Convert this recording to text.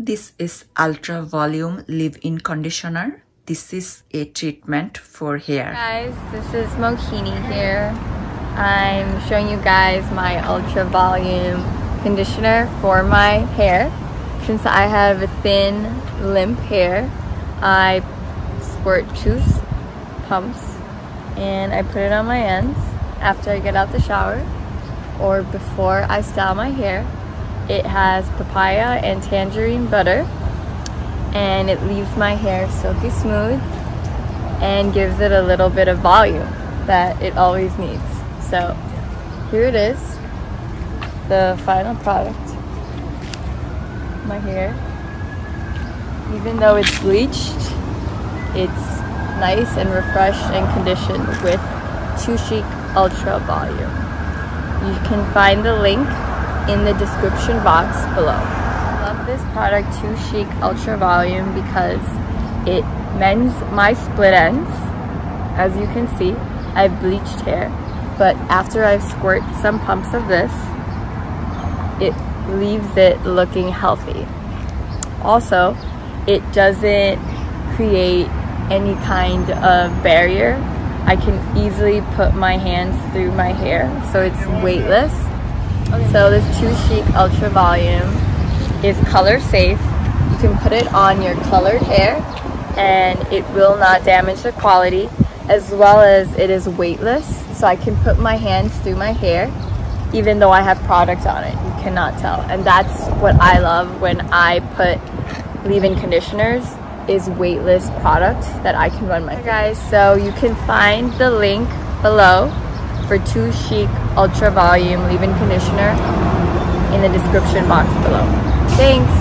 This is Ultra Volume Leave-In Conditioner. This is a treatment for hair. Guys, this is Mohini here. I'm showing you guys my Ultra Volume conditioner for my hair. Since I have a thin, limp hair, I squirt 2 pumps and I put it on my ends after I get out the shower or before I style my hair. It has papaya and tangerine butter and it leaves my hair silky smooth and gives it a little bit of volume that it always needs. So here it is, the final product. My hair, even though it's bleached, it's nice and refreshed and conditioned with Too Chic Ultra Volume. You can find the link in the description box below. I love this product, Too Chic Ultra Volume, because it mends my split ends. As you can see, I have bleached hair, but after I squirt some pumps of this, it leaves it looking healthy. Also, it doesn't create any kind of barrier. I can easily put my hands through my hair, so it's weightless. So this Too Chic Ultra Volume is color safe. You can put it on your colored hair and it will not damage the quality, as well as it is weightless, so I can put my hands through my hair even though I have product on it. You cannot tell. And that's what I love when I put leave-in conditioners, is weightless product that I can run my hair. Guys, so you can find the link below for Too Chic Ultra Volume leave-in conditioner in the description box below. Thanks!